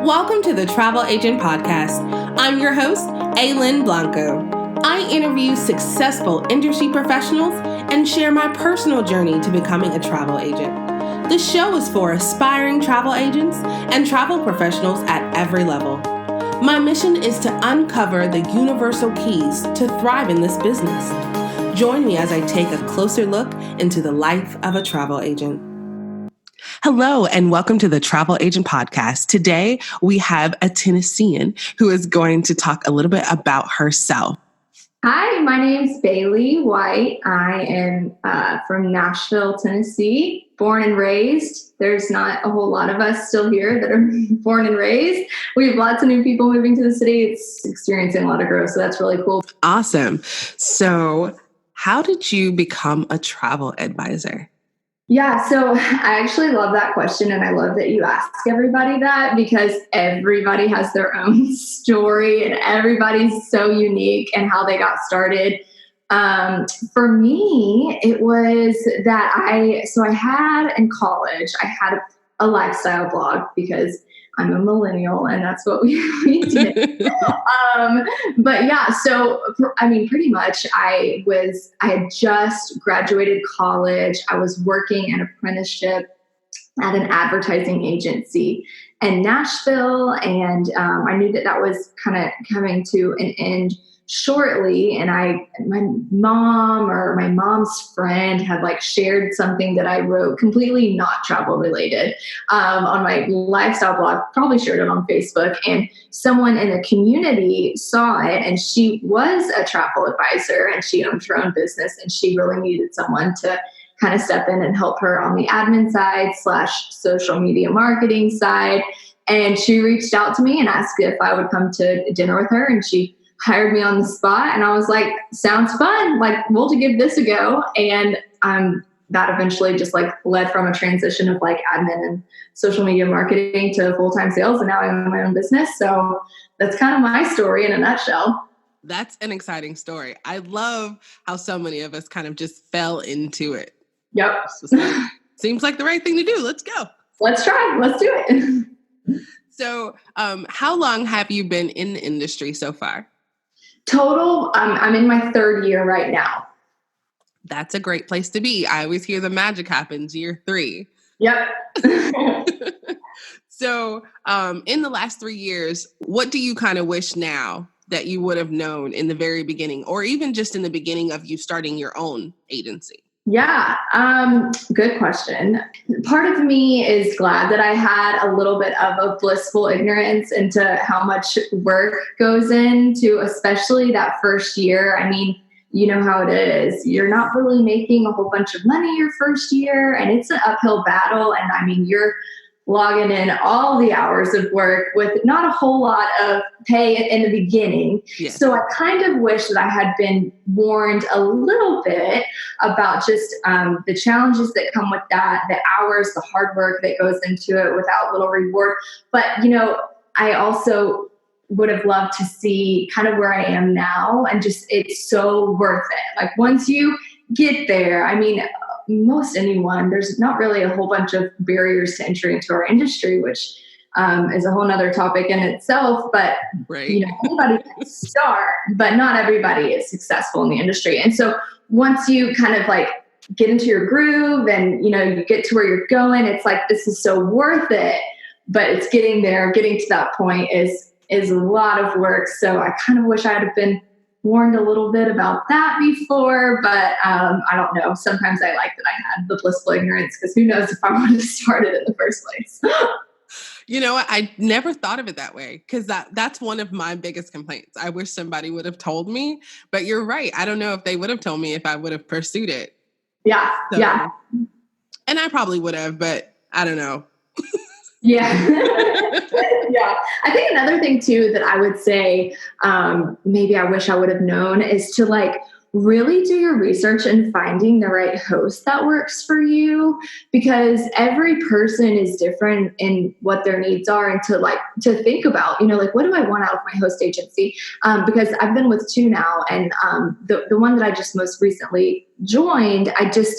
Welcome to the Travel Agent Podcast. I'm your host, Aylin Blanco. I interview successful industry professionals and share my personal journey to becoming a travel agent. The show is for aspiring travel agents and travel professionals at every level. My mission is to uncover the universal keys to thrive in this business. Join me as I take a closer look into the life of a travel agent. Hello, and welcome to the Travel Agent Podcast. Today, we have a Tennessean who is going to talk a little bit about herself. Hi, my name's Bailie White. I am from Nashville, Tennessee, born and raised. There's not a whole lot of us still here that are born and raised. We have lots of new people moving to the city. It's experiencing a lot of growth, so that's really cool. Awesome. So how did you become a travel advisor? Yeah, so I actually love that question, and I love that you ask everybody that because everybody has their own story and everybody's so unique and how they got started. For me, it was that I had in college, I had a lifestyle blog because I'm a millennial and that's what we did. But yeah, so I mean, pretty much I had just graduated college. I was working an apprenticeship at an advertising agency in Nashville. And I knew that was kind of coming to an end shortly. And my mom's friend had shared something that I wrote completely not travel related on my lifestyle blog, probably shared it on Facebook. And someone in the community saw it, and she was a travel advisor and she owned her own business, and she really needed someone to kind of step in and help her on the admin side / social media marketing side. And she reached out to me and asked if I would come to dinner with her, and she hired me on the spot. And I was like, sounds fun. We'll give this a go. And that eventually just led from a transition of admin and social media marketing to full-time sales. And now I own my own business. So that's kind of my story in a nutshell. That's an exciting story. I love how so many of us kind of just fell into it. Yep. Seems like the right thing to do. Let's go. Let's try. Let's do it. So how long have you been in the industry so far? Total, I'm in my third year right now. That's a great place to be. I always hear the magic happens year 3. Yep. So in the last 3 years, what do you kind of wish now that you would have known in the very beginning, or even just in the beginning of you starting your own agency? Yeah, good question. Part of me is glad that I had a little bit of a blissful ignorance into how much work goes into, especially that first year. I mean, you know how it is. You're not really making a whole bunch of money your first year, and it's an uphill battle. And I mean, you're logging in all the hours of work with not a whole lot of pay in the beginning. Yeah. So I kind of wish that I had been warned a little bit about just the challenges that come with that, the hours, the hard work that goes into it without little reward. But, I also would have loved to see kind of where I am now, and just it's so worth it. Once you get there, I mean, most anyone, there's not really a whole bunch of barriers to entry into our industry, which is a whole nother topic in itself. But, right. Anybody can start, but not everybody is successful in the industry. And so once you kind of get into your groove and, you get to where you're going, it's this is so worth it. But it's getting there, getting to that point is a lot of work. So I kind of wish I had been warned a little bit about that before, but I don't know. Sometimes I like that I had the blissful ignorance, because who knows if I would have started in the first place. You know what? I never thought of it that way, because that's one of my biggest complaints. I wish somebody would have told me, but you're right. I don't know if they would have told me if I would have pursued it. Yeah. So, yeah. And I probably would have, but I don't know. Yeah. Yeah. I think another thing too that I would say, maybe I wish I would have known, is to really do your research in finding the right host that works for you, because every person is different in what their needs are, and to think about, what do I want out of my host agency? Because I've been with 2 now, and the one that I just most recently joined, I just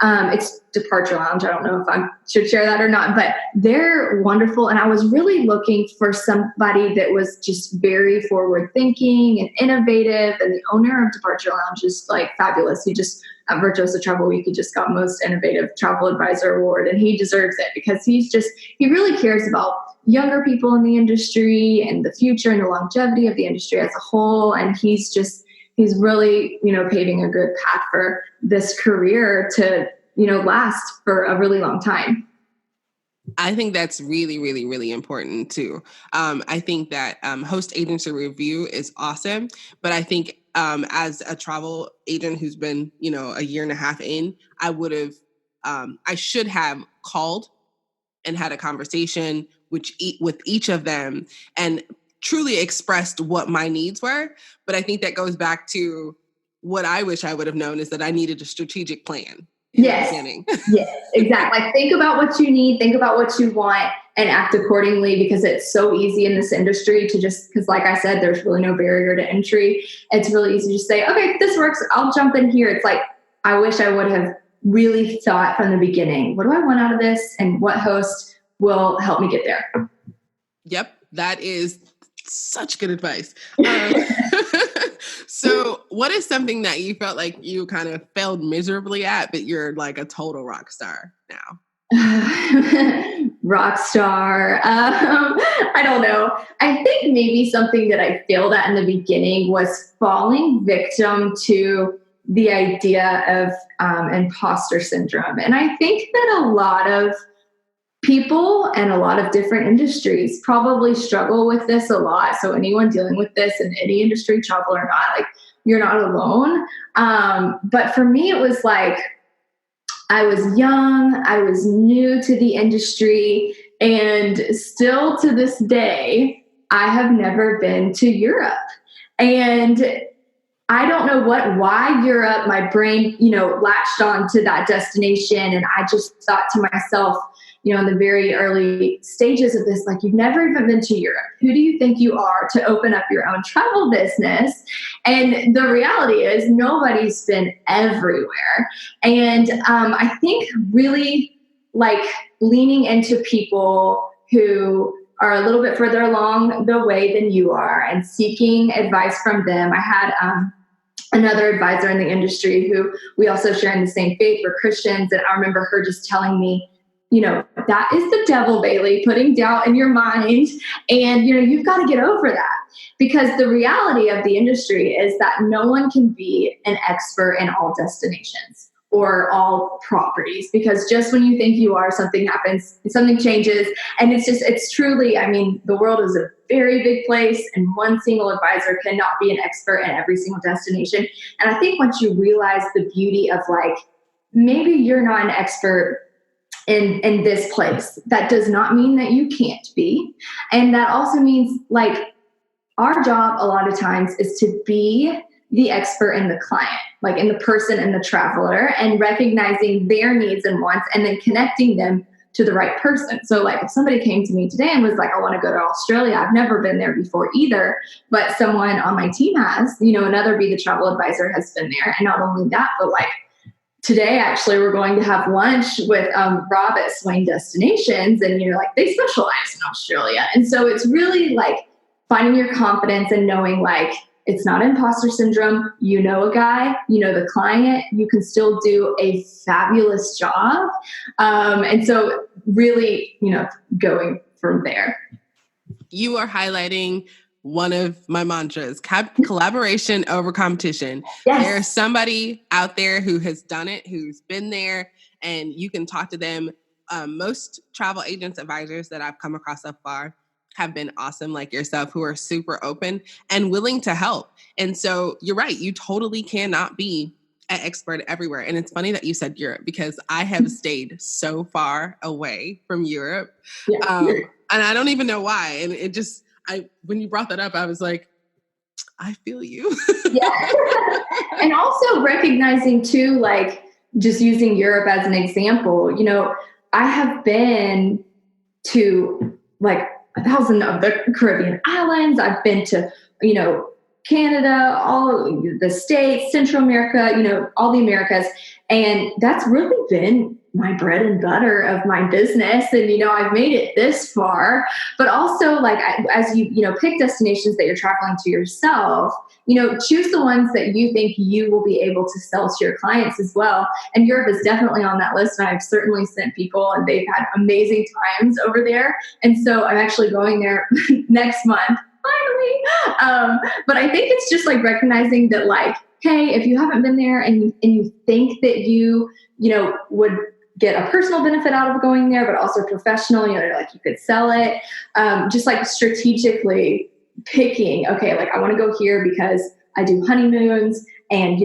It's Departure Lounge. I don't know if I should share that or not, but they're wonderful. And I was really looking for somebody that was just very forward thinking and innovative. And the owner of Departure Lounge is like fabulous. He just, at Virtuoso Travel Week, he just got Most Innovative Travel Advisor Award, and he deserves it because he really cares about younger people in the industry and the future and the longevity of the industry as a whole. And he's really, paving a good path for this career to, last for a really long time. I think that's really, really, really important too. I think that host agency review is awesome, but I think as a travel agent who's been, a year and a half in, I should have called and had a conversation with each of them and truly expressed what my needs were. But I think that goes back to what I wish I would have known, is that I needed a strategic plan. Yes, exactly. Like, think about what you need, think about what you want, and act accordingly, because it's so easy in this industry to because like I said, there's really no barrier to entry. It's really easy to just say, okay, this works, I'll jump in here. It's like, I wish I would have really thought from the beginning, what do I want out of this, and what host will help me get there? Yep, that is such good advice. So what is something that you felt like you kind of failed miserably at, but you're like a total rock star now? Rock star. I don't know. I think maybe something that I failed at in the beginning was falling victim to the idea of imposter syndrome. And I think that a lot of people and a lot of different industries probably struggle with this a lot. So anyone dealing with this in any industry, travel or not, like, you're not alone. But for me, it was like, I was young, I was new to the industry, and still to this day, I have never been to Europe. And I don't know why Europe, my brain, latched on to that destination. And I just thought to myself, in the very early stages of this, like, you've never even been to Europe. Who do you think you are to open up your own travel business? And the reality is nobody's been everywhere. And I think really like leaning into people who are a little bit further along the way than you are and seeking advice from them. I had another advisor in the industry who we also share in the same faith. We're Christians. And I remember her just telling me, that is the devil, Bailie, putting doubt in your mind. And, you've got to get over that, because the reality of the industry is that no one can be an expert in all destinations or all properties, because just when you think you are, something happens, something changes. And it's truly, the world is a very big place, and one single advisor cannot be an expert in every single destination. And I think once you realize the beauty of, like, maybe you're not an expert in this place, that does not mean that you can't be. And that also means, like, our job a lot of times is to be the expert in the client, like in the person and the traveler, and recognizing their needs and wants, and then connecting them to the right person. So, like, if somebody came to me today and was like, I want to go to Australia, I've never been there before either, but someone on my team has, another Be the Travel Advisor has been there. And not only that, but like, today, actually, we're going to have lunch with Rob at Swain Destinations, and they specialize in Australia. And so it's really like finding your confidence and knowing, like, it's not imposter syndrome. A guy, the client, you can still do a fabulous job. And so really, going from there. You are highlighting one of my mantras, collaboration over competition. Yes. There's somebody out there who has done it, who's been there, and you can talk to them. Most travel agents, advisors that I've come across so far have been awesome, like yourself, who are super open and willing to help. And so you're right, you totally cannot be an expert everywhere. And it's funny that you said Europe, because I have stayed so far away from Europe. Yeah. And I don't even know why. And it just, when you brought that up, I was like, I feel you. Yeah. And also recognizing too, like, just using Europe as an example, I have been to like 1,000 of the Caribbean islands. I've been to, Canada, all the States, Central America, all the Americas. And that's really been my bread and butter of my business. And, I've made it this far, but also as you pick destinations that you're traveling to yourself, choose the ones that you think you will be able to sell to your clients as well. And Europe is definitely on that list. And I've certainly sent people and they've had amazing times over there. And so I'm actually going there next month. Finally. But I think it's just recognizing that hey, if you haven't been there and you think that you would get a personal benefit out of going there, but also professional, you could sell it, just strategically picking, okay, I want to go here because I do honeymoons and,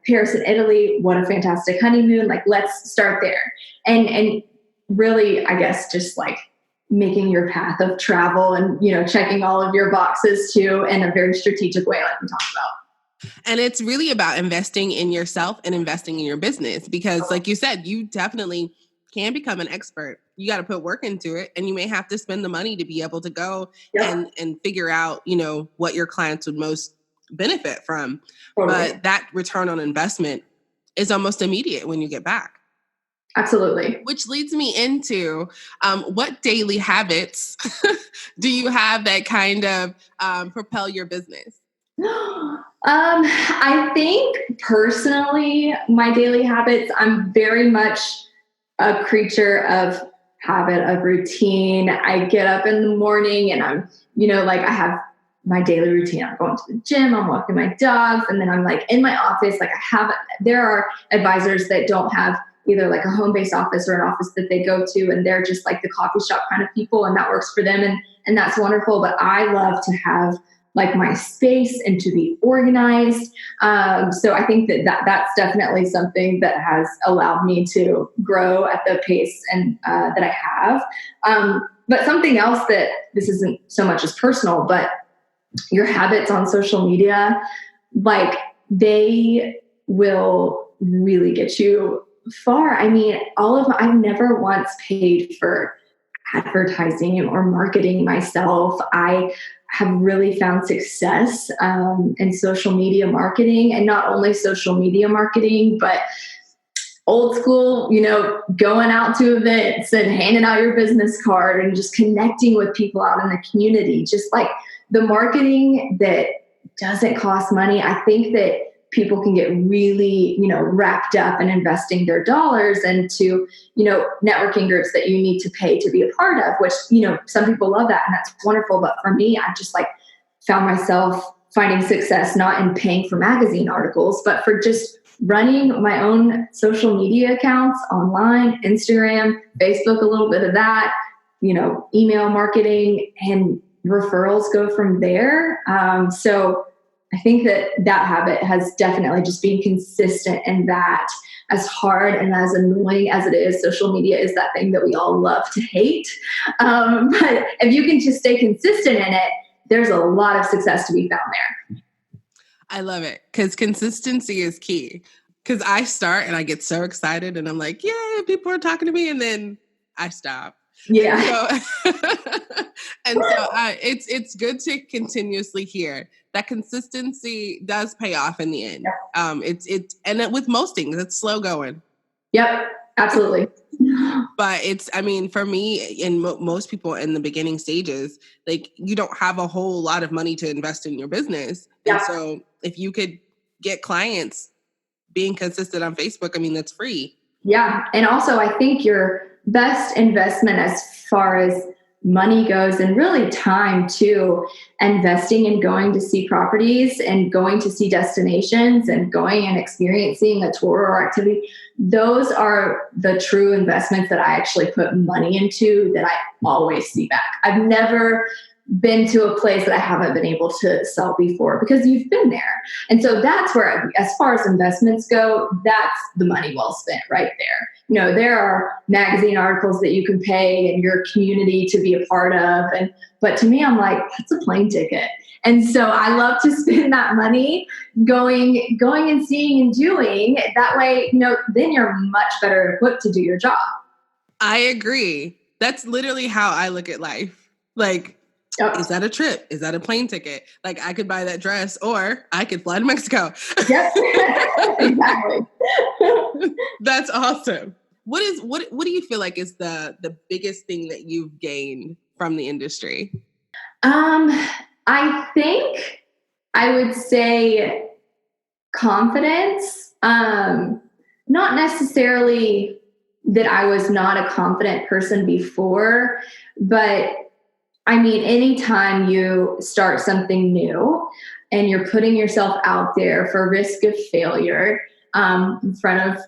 Paris and Italy, what a fantastic honeymoon. Let's start there. And really, I guess, just making your path of travel and, checking all of your boxes too in a very strategic way, like we talked about. And it's really about investing in yourself and investing in your business because like you said, you definitely can become an expert. You got to put work into it and you may have to spend the money to be able to go and figure out, what your clients would most benefit from. Totally. But that return on investment is almost immediate when you get back. Absolutely. Which leads me into what daily habits do you have that kind of propel your business? I think personally, my daily habits, I'm very much a creature of habit, of routine. I get up in the morning and I'm, I have my daily routine. I'm going to the gym, I'm walking my dogs, and then I'm in my office. There are advisors that don't have either a home-based office or an office that they go to, and they're just the coffee shop kind of people, and that works for them, and that's wonderful. But I love to have my space and to be organized. So I think that's definitely something that has allowed me to grow at the pace and that I have. But something else that this isn't so much as personal, but your habits on social media, they will really get you far. I mean, I've never once paid for advertising or marketing myself. I have really found success in social media marketing, and not only social media marketing, but old school, going out to events and handing out your business card and just connecting with people out in the community. Just the marketing that doesn't cost money. I think that people can get really, wrapped up in investing their dollars into, networking groups that you need to pay to be a part of, which, some people love that and that's wonderful. But for me, I just found myself finding success not in paying for magazine articles, but for just running my own social media accounts online, Instagram, Facebook, a little bit of that, email marketing, and referrals go from there. So I think that habit has definitely just been consistent, and that as hard and as annoying as it is, social media is that thing that we all love to hate. But if you can just stay consistent in it, there's a lot of success to be found there. I love it because consistency is key. Because I start and I get so excited and I'm like, yay, people are talking to me. And then I stop. Yeah. And so it's good to continuously hear that consistency does pay off in the end. And with most things, it's slow going. Yep, absolutely. But for me and most people in the beginning stages, you don't have a whole lot of money to invest in your business. Yeah. And so if you could get clients being consistent on Facebook, that's free. Yeah. And also I think your best investment as far as money goes, and really time too, investing in going to see properties and going to see destinations and going and experiencing a tour or activity. Those are the true investments that I actually put money into that I always see back. I've never been to a place that I haven't been able to sell before because you've been there. And so that's where, as far as investments go, that's the money well spent right there. There are magazine articles that you can pay in your community to be a part of. But to me, I'm that's a plane ticket. And so I love to spend that money going and seeing and doing. That way, then you're much better equipped to do your job. I agree. That's literally how I look at life. Is that a trip? Is that a plane ticket? Like, I could buy that dress, or I could fly to Mexico. Yep. Exactly. That's awesome. What do you feel like is the biggest thing that you've gained from the industry? I think I would say confidence. Not necessarily that I was not a confident person before, but I mean, anytime you start something new and you're putting yourself out there for risk of failure, in front of,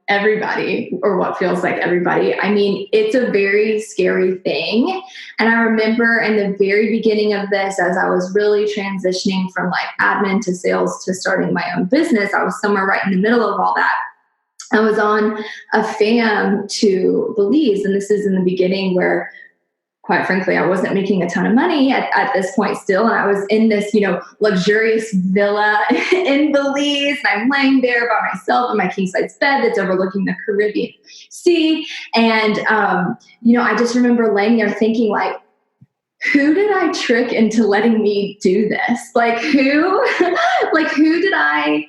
everybody, or what feels like everybody, I mean, it's a very scary thing. And I remember in the very beginning of this, as I was really transitioning from like admin to sales to starting my own business, I was somewhere right in the middle of all that. I was on a fam to Belize, and this is in the beginning where, quite frankly, I wasn't making a ton of money at this point still. And I was in this, luxurious villa in Belize. And I'm laying there by myself in my king size bed that's overlooking the Caribbean Sea. And, I just remember laying there thinking, like, who did I trick into letting me do this? Like, who did I,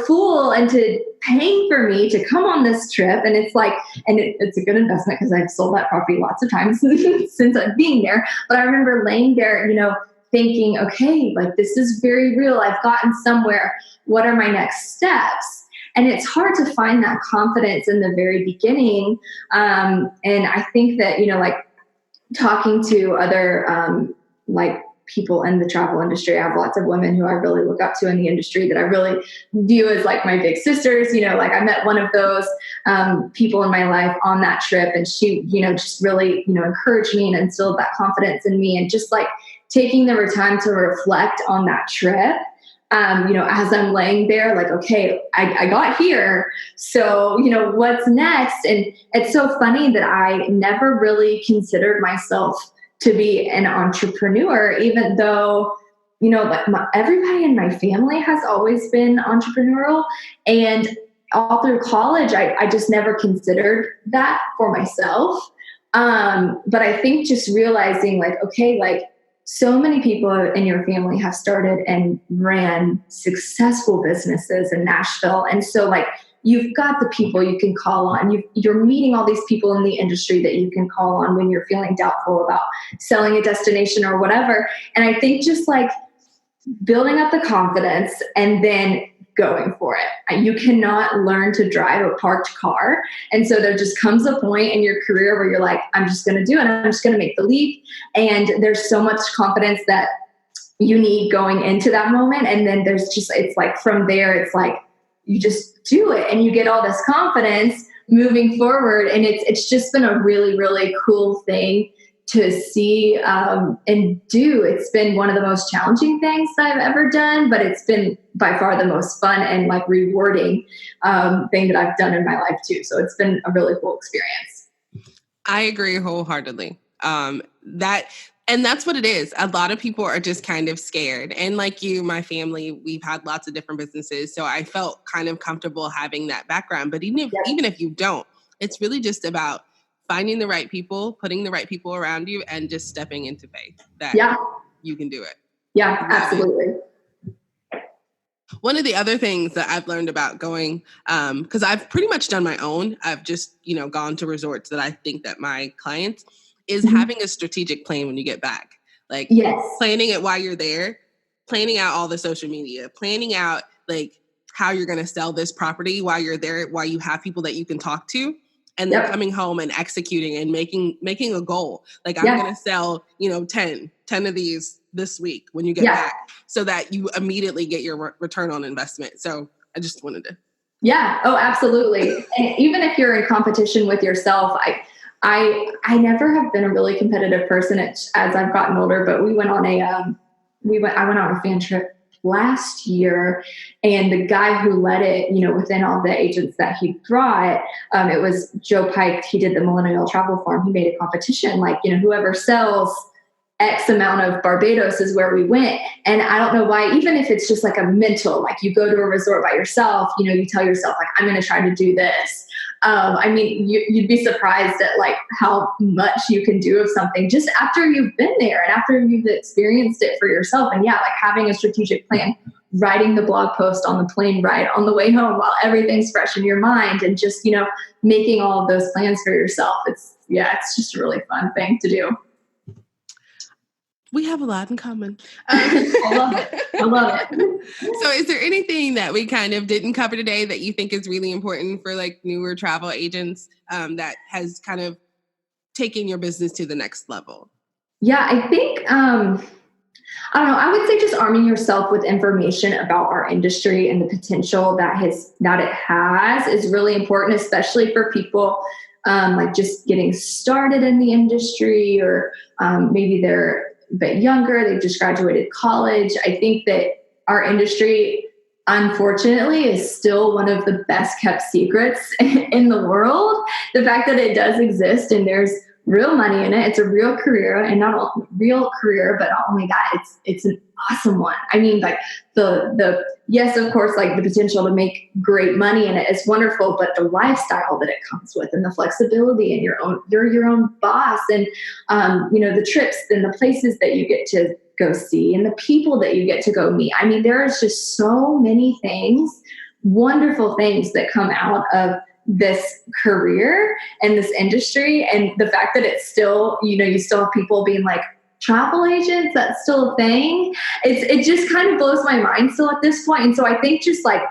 fool into paying for me to come on this trip? And it's like, it's a good investment because I've sold that property lots of times since I've been there. But I remember laying there, thinking, okay, like, this is very real. I've gotten somewhere. What are my next steps? And it's hard to find that confidence in the very beginning. And I think that, talking to other, people in the travel industry. I have lots of women who I really look up to in the industry that I really view as like my big sisters. I met one of those people in my life on that trip, and she, just really, encouraged me and instilled that confidence in me. And just like taking the time to reflect on that trip, as I'm laying there, like, okay, I got here. So, what's next? And it's so funny that I never really considered myself to be an entrepreneur, even though, everybody in my family has always been entrepreneurial. And all through college, I just never considered that for myself. But I think just realizing, like, okay, like, so many people in your family have started and ran successful businesses in Nashville. And so, like, you've got the people you can call on. You're meeting all these people in the industry that you can call on when you're feeling doubtful about selling a destination or whatever. And I think just like building up the confidence and then going for it. You cannot learn to drive a parked car. And so there just comes a point in your career where you're like, I'm just going to do it. I'm just going to make the leap. And there's so much confidence that you need going into that moment. And then it's like from there, it's like, you just do it and you get all this confidence moving forward. And it's just been a really, really cool thing to see and do. It's been one of the most challenging things that I've ever done, but it's been by far the most fun and like rewarding thing that I've done in my life too. So it's been a really cool experience. I agree wholeheartedly. That's what it is. A lot of people are just kind of scared. And like you, my family, we've had lots of different businesses. So I felt kind of comfortable having that background. But even if you don't, it's really just about finding the right people, putting the right people around you, and just stepping into faith that you can do it. Yeah, absolutely. One of the other things that I've learned about going, because I've pretty much done my own, I've just, gone to resorts that I think that my clients, is having a strategic plan when you get back. Like planning it while you're there, planning out all the social media, planning out like how you're going to sell this property while you're there, while you have people that you can talk to, and then coming home and executing and making a goal. Like, I'm going to sell, 10 of these this week when you get back, so that you immediately get your return on investment. So I just wanted to. Yeah. Oh, absolutely. And even if you're in competition with yourself, I never have been a really competitive person as I've gotten older, but we went on I went on a fan trip last year, and the guy who led it, within all the agents that he brought, it was Joe Pike. He did the Millennial Travel Forum. He made a competition, like, whoever sells X amount of Barbados is where we went. And I don't know why, even if it's just like a mental, like you go to a resort by yourself, you tell yourself like, I'm going to try to do this. I mean, you'd be surprised at like how much you can do of something just after you've been there and after you've experienced it for yourself. And yeah, like having a strategic plan, writing the blog post on the plane ride on the way home while everything's fresh in your mind, and just, making all of those plans for yourself. It's just a really fun thing to do. We have a lot in common. I love it. So is there anything that we kind of didn't cover today that you think is really important for like newer travel agents that has kind of taken your business to the next level? Yeah, I think, I don't know, I would say just arming yourself with information about our industry and the potential that it has is really important, especially for people like just getting started in the industry, or maybe they're a bit younger, they've just graduated college. I think that our industry, unfortunately, is still one of the best kept secrets in the world. The fact that it does exist and there's real money in it, it's a real career, and not a real career, but oh my God, it's an awesome one. I mean, like the yes, of course, like the potential to make great money in it is wonderful, but the lifestyle that it comes with, and the flexibility, and you're your own boss, and the trips and the places that you get to go see, and the people that you get to go meet. I mean, there's just so many things, wonderful things that come out of this career and this industry. And the fact that it's still, you still have people being like, travel agents, that's still a thing. It just kind of blows my mind still at this point. And so I think just like,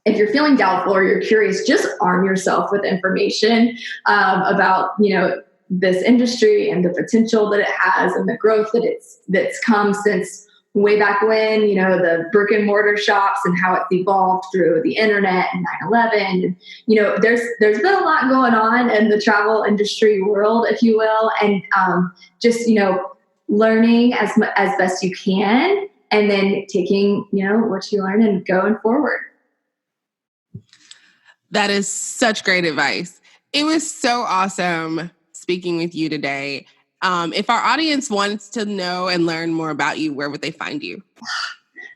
if you're feeling doubtful or you're curious, just arm yourself with information about, this industry and the potential that it has and the growth that's come since way back when, the brick and mortar shops, and how it's evolved through the internet and 9/11. And, there's been a lot going on in the travel industry world, if you will. And just, learning as best you can, and then taking, what you learn and going forward. That is such great advice. It was so awesome speaking with you today. If our audience wants to know and learn more about you, where would they find you?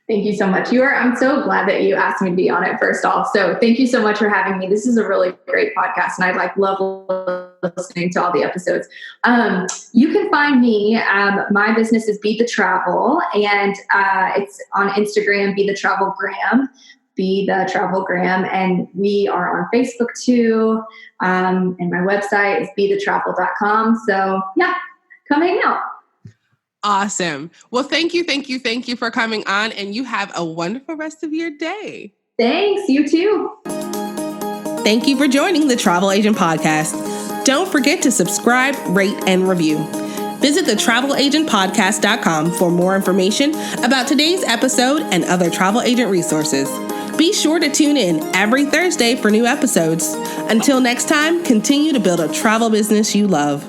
Thank you so much. I'm so glad that you asked me to be on it, first off. So thank you so much for having me. This is a really great podcast, and I love listening to all the episodes. You can find me. My business is Be the Travel, and it's on Instagram, Be the Travelgram. Be the Travelgram, and we are on Facebook too. And my website is bethetravel.com. So yeah, come hang out. Awesome. Well, thank you for coming on, and you have a wonderful rest of your day. Thanks. You too. Thank you for joining the Travel Agent Podcast. Don't forget to subscribe, rate, and review. Visit thetravelagentpodcast.com for more information about today's episode and other travel agent resources. Be sure to tune in every Thursday for new episodes. Until next time, continue to build a travel business you love.